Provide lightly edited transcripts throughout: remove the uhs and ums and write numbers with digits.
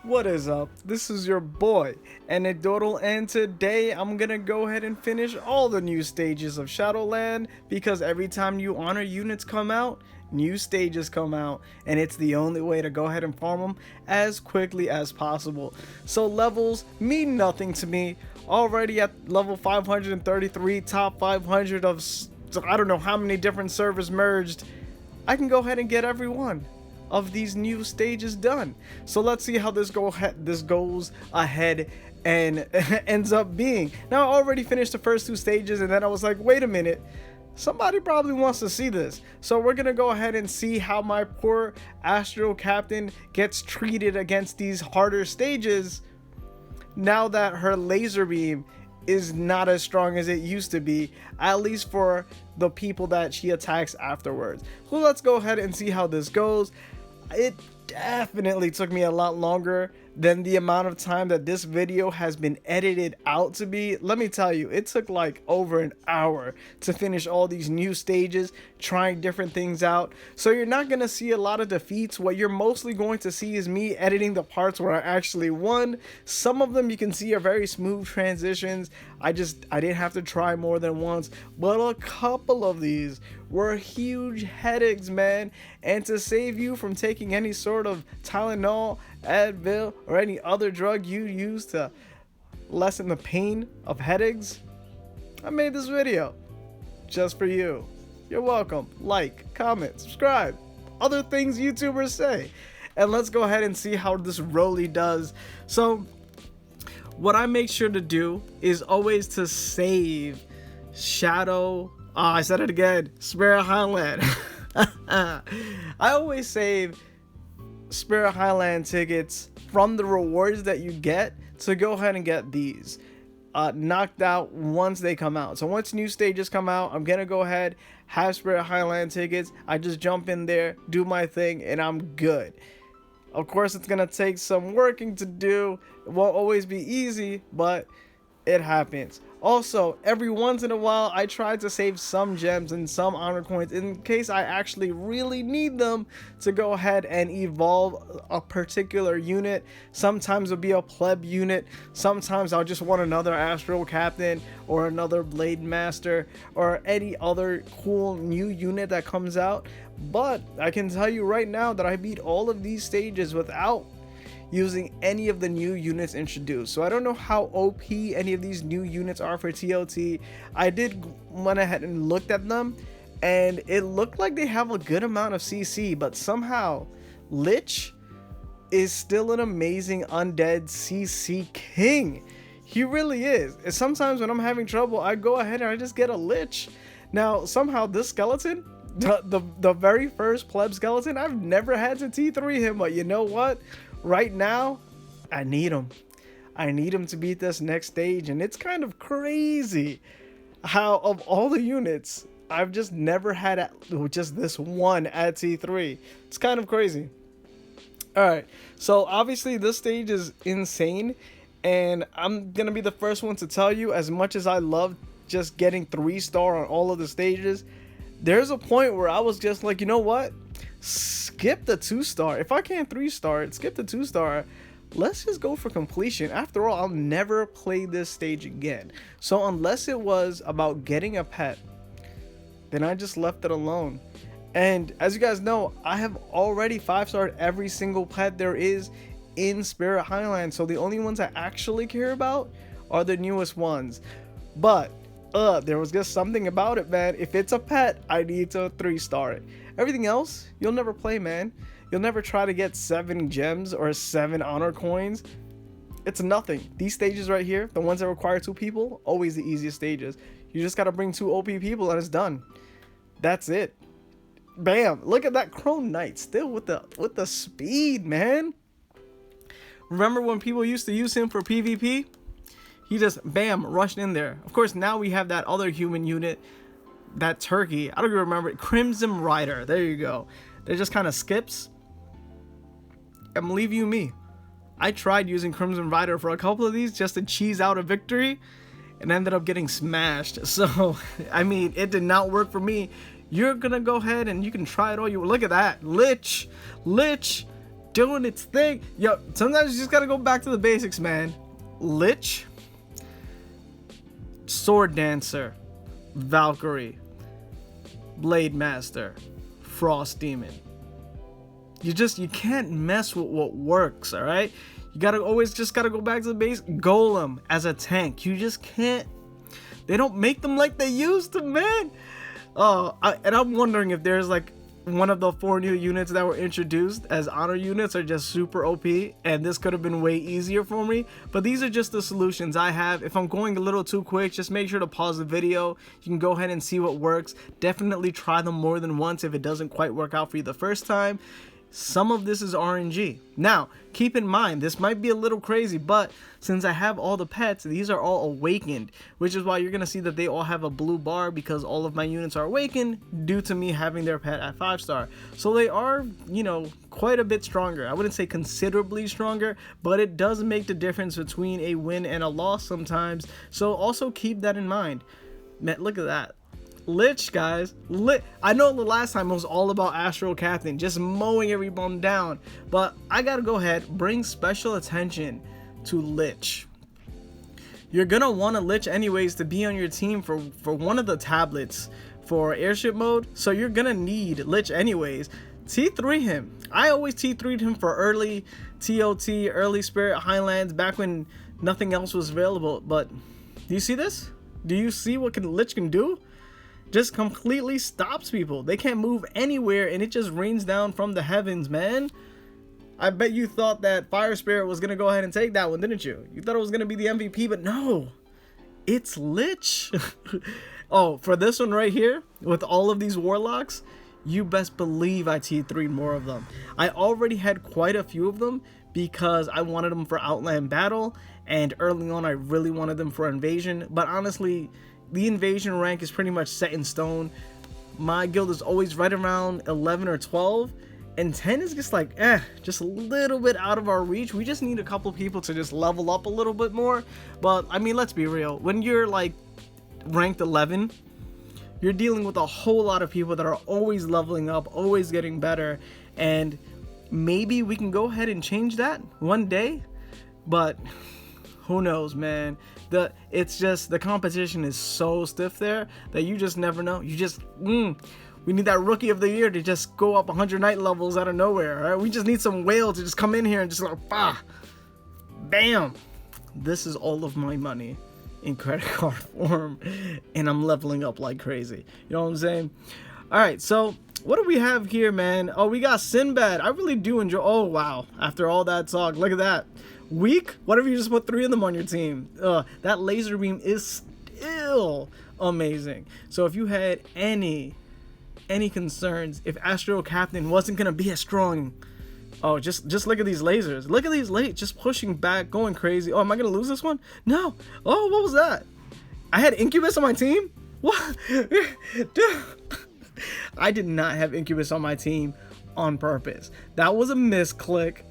What is up? This is your boy, Anecdotal, and today I'm gonna go ahead and finish all the new stages of Shadowland because every time new honor units come out, new stages come out, and it's the only way to go ahead and farm them as quickly as possible. So levels mean nothing to me. Already at level 533, top 500 of I don't know how many different servers merged, I can go ahead and get every one of these new stages done. So let's see how this goes ahead and ends up being. Now I already finished the first two stages and then I was like, wait a minute, somebody probably wants to see this. So we're gonna go ahead and see how my poor Astral captain gets treated against these harder stages now that her laser beam is not as strong as it used to be, at least for the people that she attacks afterwards. So let's go ahead and see how this goes. It definitely took me a lot longer than the amount of time that this video has been edited out to be. Let me tell you, it took like over an hour to finish all these new stages, trying different things out. So you're not going to see a lot of defeats. What you're mostly going to see is me editing the parts where I actually won. Some of them you can see are very smooth transitions. I didn't have to try more than once, but a couple of these were huge headaches, man. And to save you from taking any sort of Tylenol, Advil, or any other drug you use to lessen the pain of headaches, I made this video just for you. You're welcome. Like, comment, subscribe, other things YouTubers say. And let's go ahead and see how this Roly does. So what I make sure to do is always to save Shadow. I said it again. Spirit Highland. I always save Spirit Highland tickets from the rewards that you get to go ahead and get these knocked out once they come out. So once new stages come out, I'm gonna go ahead, have Spirit Highland tickets. I just jump in there, do my thing, and I'm good. Of course, it's gonna take some working to do. It won't always be easy, but it happens. Also, every once in a while, I try to save some gems and some honor coins in case I actually really need them to go ahead and evolve a particular unit. Sometimes it'll be a pleb unit. Sometimes I'll just want another Astral captain or another blade master or any other cool new unit that comes out. But I can tell you right now that I beat all of these stages without using any of the new units introduced. So I don't know how OP any of these new units are for TLT. I went ahead and looked at them and it looked like they have a good amount of CC, but somehow Lich is still an amazing undead CC king. He really is. And sometimes when I'm having trouble, I go ahead and I just get a Lich. Now somehow this skeleton, the very first pleb skeleton, I've never had to T3 him, but you know what? Right now, I need him. I need him to beat this next stage, and it's kind of crazy how of all the units, I've just never had just this one at T3. It's kind of crazy. Alright, so obviously this stage is insane, and I'm going to be the first one to tell you, as much as I love just getting 3-star on all of the stages, there's a point where I was just like, you know what? Skip the 2-star. If I can't 3-star it, skip the 2-star. Let's just go for completion. After all, I'll never play this stage again. So unless it was about getting a pet, then I just left it alone. And as you guys know, I have already 5-starred every single pet there is in Spirit Highland. So the only ones I actually care about are the newest ones. But there was just something about it, man. If it's a pet, I need to 3-star it. Everything else, you'll never play, man. You'll never try to get 7 gems or 7 honor coins. It's nothing. These stages right here, the ones that require 2 people, always the easiest stages. You just gotta bring 2 OP people and it's done. That's it. Bam! Look at that Crone Knight still with the speed, man. Remember when people used to use him for PvP? He just bam rushed in there. Of course, now we have that other human unit, that turkey. I don't even remember it. Crimson Rider. There you go. It just kind of skips. And believe you me, I tried using Crimson Rider for a couple of these just to cheese out a victory and ended up getting smashed. So, I mean, it did not work for me. You're gonna go ahead and you can try it all you look at that. Lich. doing its thing. Yo, sometimes you just gotta go back to the basics, man. Lich, Sword Dancer, Valkyrie, Blade Master, Frost Demon. You can't mess with what works, all right? You gotta go back to the base. Golem as a tank. You just can't. They don't make them like they used to, man. And I'm wondering if there's like one of the 4 new units that were introduced as honor units are just super OP, and this could have been way easier for me. But these are just the solutions I have. If I'm going a little too quick, just make sure to pause the video. You can go ahead and see what works. Definitely try them more than once if it doesn't quite work out for you the first time. Some of this is RNG. Now, keep in mind, this might be a little crazy, but since I have all the pets, these are all awakened, which is why you're going to see that they all have a blue bar, because all of my units are awakened due to me having their pet at 5-star. So they are, you know, quite a bit stronger. I wouldn't say considerably stronger, but it does make the difference between a win and a loss sometimes. So also keep that in mind. Man, look at that. Lich, guys. I know the last time it was all about Astral Captain, just mowing everyone down, but I gotta go ahead, bring special attention to Lich. You're gonna want a Lich anyways to be on your team for one of the tablets for airship mode, so you're gonna need Lich anyways. T3 him. I always T3'd him for early TOT, early Spirit Highlands, back when nothing else was available. But do you see this? Do you see what Lich can do? Just completely stops people. They can't move anywhere, and it just rains down from the heavens, man. I bet you thought that Fire Spirit was gonna go ahead and take that one, didn't you? You thought it was gonna be the MVP, but no, it's Lich. Oh, for this one right here, with all of these warlocks, you best believe I T3'd more of them. I already had quite a few of them because I wanted them for Outland Battle, and early on I really wanted them for Invasion, but honestly, the Invasion rank is pretty much set in stone. My guild is always right around 11 or 12, and 10 is just like, just a little bit out of our reach. We just need a couple people to just level up a little bit more. But I mean, let's be real. When you're like ranked 11, you're dealing with a whole lot of people that are always leveling up, always getting better, and maybe we can go ahead and change that one day, but who knows, man. It's just the competition is so stiff there that you just never know. You just we need that rookie of the year to just go up 100 night levels out of nowhere. All right, we just need some whale to just come in here and just like bam. This is all of my money in credit card form, and I'm leveling up like crazy. You know what I'm saying? All right, so what do we have here, man? Oh, we got Sinbad. I really do enjoy. Oh wow, after all that talk, look at that. Weak? What if you just put 3 of them on your team? That laser beam is still amazing. So if you had any concerns if Astral Captain wasn't gonna be as strong, oh, just look at these lasers. Look at these just pushing back, going crazy. Oh, am I gonna lose this one? No. Oh, what was that? I had Incubus on my team? What? Dude, I did not have Incubus on my team on purpose. That was a misclick.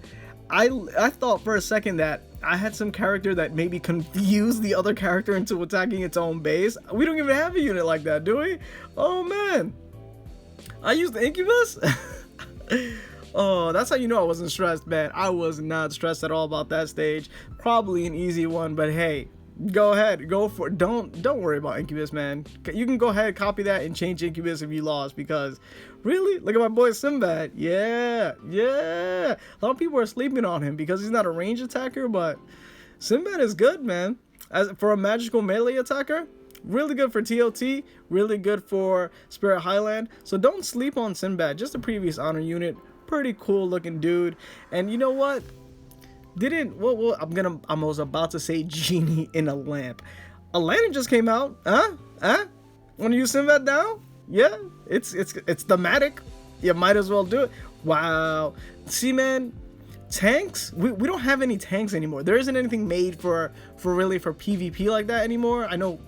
I thought for a second that I had some character that maybe confused the other character into attacking its own base. We don't even have a unit like that, do we? Oh man, I used the Incubus. Oh, that's how you know I wasn't stressed, man. I was not stressed at all about that stage. Probably an easy one, but hey, go ahead, go for it. Don't worry about Incubus, man. You can go ahead, copy that, and change Incubus if you lost, because really, look at my boy Sinbad. Yeah. A lot of people are sleeping on him because he's not a range attacker, but Sinbad is good, man. As for a magical melee attacker, really good for TOT, really good for Spirit Highland. So don't sleep on Sinbad. Just a previous honor unit, pretty cool looking dude. And you know what? I was about to say genie in a lamp. A lantern just came out. Wanna use Sinbad now? Yeah, it's thematic. You might as well do it. Wow. See, man, tanks, we don't have any tanks anymore. There isn't anything made for PvP like that anymore. I know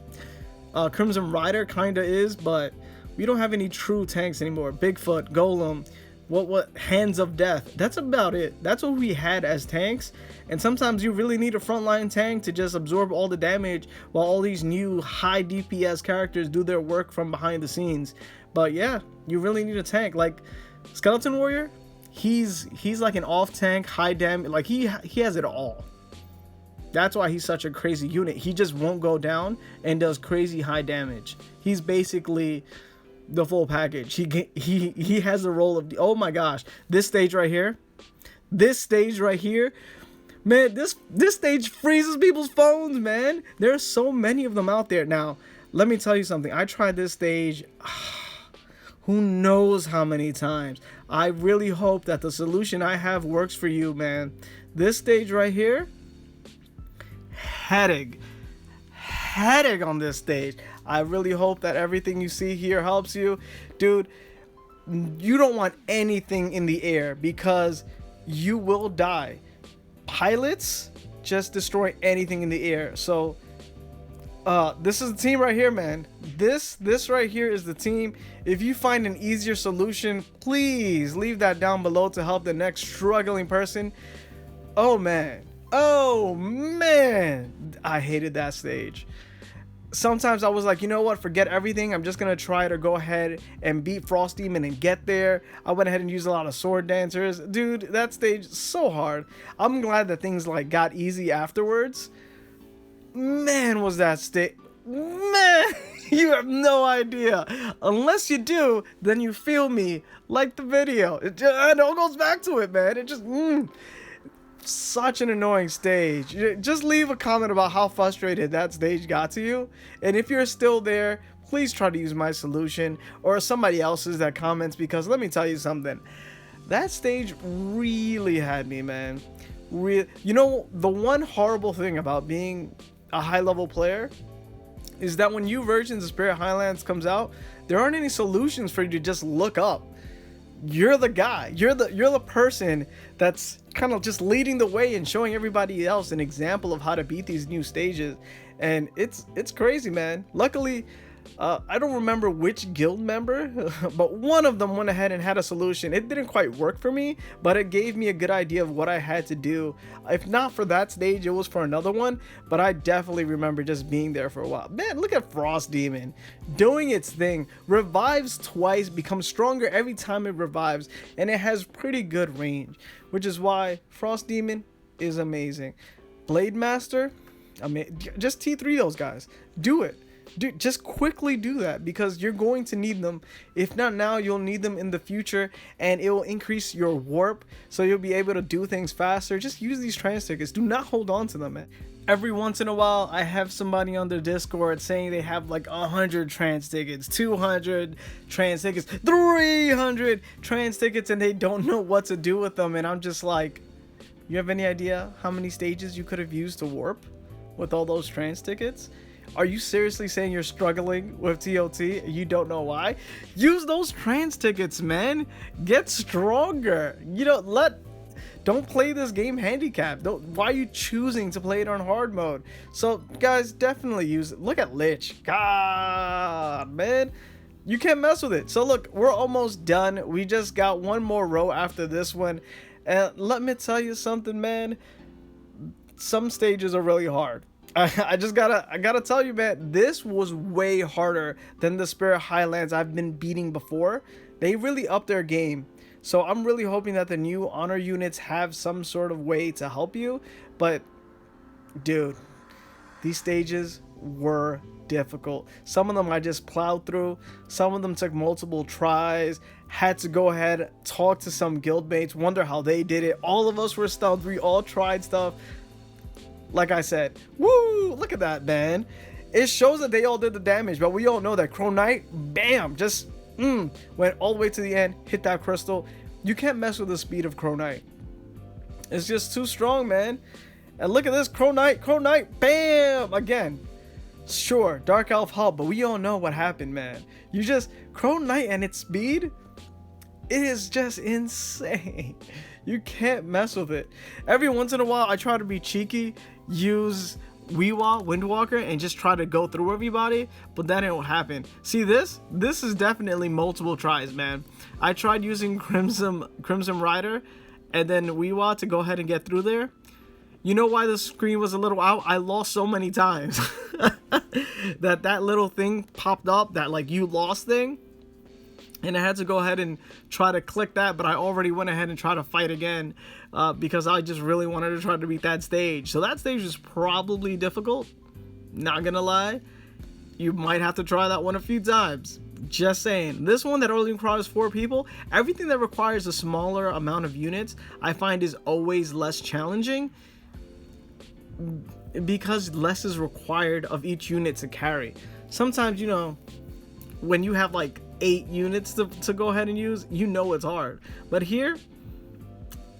Crimson Rider kinda is, but we don't have any true tanks anymore. Bigfoot, Golem, what Hands of Death. That's about it. That's what we had as tanks. And sometimes you really need a frontline tank to just absorb all the damage while all these new high DPS characters do their work from behind the scenes. But yeah, you really need a tank. Like Skeleton Warrior, he's like an off tank, high damage, like he has it all. That's why he's such a crazy unit. He just won't go down and does crazy high damage. He's basically the full package. He has the role of oh my gosh, this stage right here, man, this stage freezes people's phones, man. There's so many of them out there. Now let me tell you something. I tried this stage who knows how many times. I really hope that the solution I have works for you, man. This stage right here, headache on this stage. I really hope that everything you see here helps you. Dude, you don't want anything in the air because you will die. Pilots just destroy anything in the air. So this is the team right here, man. This right here is the team. If you find an easier solution, please leave that down below to help the next struggling person. Oh man, I hated that stage. Sometimes I was like, you know what, forget everything. I'm just gonna try to go ahead and beat Frost Demon and get there. I went ahead and used a lot of sword dancers. Dude, that stage is so hard. I'm glad that things like got easy afterwards. Man, was that stage, man, you have no idea. Unless you do, then you feel me. Like the video. It all goes back to it, man. It just such an annoying stage. Just leave a comment about how frustrated that stage got to you, and if you're still there, please try to use my solution or somebody else's that comments, because let me tell you something, that stage really had me, man. You know, the one horrible thing about being a high level player is that when new versions of Spirit Highlands comes out, there aren't any solutions for you to just look up. You're the guy, you're the person that's kind of just leading the way and showing everybody else an example of how to beat these new stages, and it's crazy, man. Luckily, I don't remember which guild member, but one of them went ahead and had a solution. It didn't quite work for me, but it gave me a good idea of what I had to do. If not for that stage, it was for another one, but I definitely remember just being there for a while. Man, look at Frost Demon doing its thing. Revives twice, becomes stronger every time it revives, and it has pretty good range, which is why Frost Demon is amazing. Blade Master, I mean, just T3 those guys. Do it. Dude, just quickly do that, because you're going to need them. If not now, you'll need them in the future, and it will increase your warp, so you'll be able to do things faster. Just use these trans tickets. Do not hold on to them, man. Every once in a while, I have somebody on their Discord saying they have like 100 trans tickets, 200 trans tickets, 300 trans tickets, and they don't know what to do with them. And I'm just like, you have any idea how many stages you could have used to warp with all those trans tickets? Are you seriously saying you're struggling with TOT and you don't know why? Use those trans tickets, man. Get stronger. Don't play this game handicapped. Why are you choosing to play it on hard mode? So guys, definitely use it. Look at Lich. God, man. You can't mess with it. So look, we're almost done. We just got one more row after this one. And let me tell you something, man. Some stages are really hard. I gotta tell you, man, this was way harder than the Spirit Highlands I've been beating before. They really upped their game. So I'm really hoping that the new honor units have some sort of way to help you. But dude, these stages were difficult. Some of them I just plowed through. Some of them took multiple tries. Had to go ahead, talk to some guildmates, wonder how they did it. All of us were stumped. We all tried stuff. Like I said, woo, look at that, man. It shows that they all did the damage, but we all know that Crow Knight, bam, just went all the way to the end, hit that crystal. You can't mess with the speed of Crow Knight. It's just too strong, man. And look at this, Crow Knight, bam, again. Sure, Dark Elf help, but we all know what happened, man. Crow Knight and its speed, it is just insane. You can't mess with it. Every once in a while, I try to be cheeky, use Windwalker, and just try to go through everybody, but that ain't what happened. See this? This is definitely multiple tries, man. I tried using Crimson Rider and then Weewa to go ahead and get through there. You know why the screen was a little out? I lost so many times. that little thing popped up, that like you lost thing. and I had to go ahead and try to click that, but I already went ahead and tried to fight again because I just really wanted to try to beat that stage. So that stage is probably difficult, not gonna lie. You might have to try that one a few times. Just saying. This one that only requires 4 people, everything that requires a smaller amount of units, I find is always less challenging because less is required of each unit to carry. Sometimes, you know, when you have like 8 units to go ahead and use, you know it's hard. But here,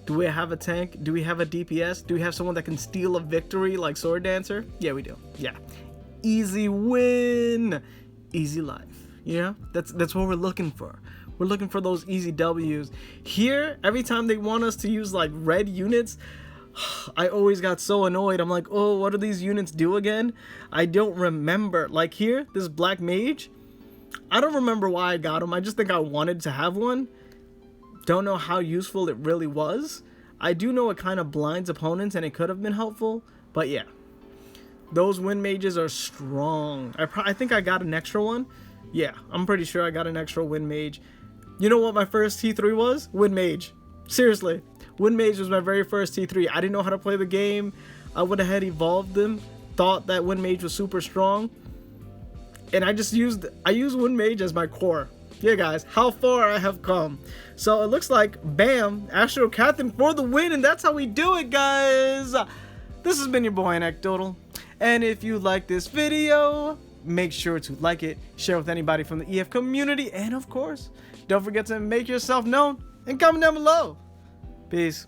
do we have a tank? Do we have a DPS? Do we have someone that can steal a victory like Sword Dancer? Yeah, we do. Yeah. Easy win. Easy life. You know, that's what we're looking for. We're looking for those easy W's. Here, every time they want us to use like red units, I always got so annoyed. I'm like, oh, what do these units do again? I don't remember. Like here, this black mage, I don't remember why I got him. I just think I wanted to have one. Don't know how useful it really was. I do know it kind of blinds opponents and it could have been helpful. But yeah, those wind mages are strong. I think I got an extra one. Yeah, I'm pretty sure I got an extra wind mage. You know what my first T3 was? Wind mage. Seriously. Wind mage was my very first T3. I didn't know how to play the game. I went ahead, evolved them. Thought that wind mage was super strong. And I used wind mage as my core. Yeah, guys, how far I have come. So it looks like, bam, Astral Captain for the win. And that's how we do it, guys. This has been your boy, Anecdotal. And if you like this video, make sure to like it, share with anybody from the EF community, and of course, don't forget to make yourself known and comment down below. Peace.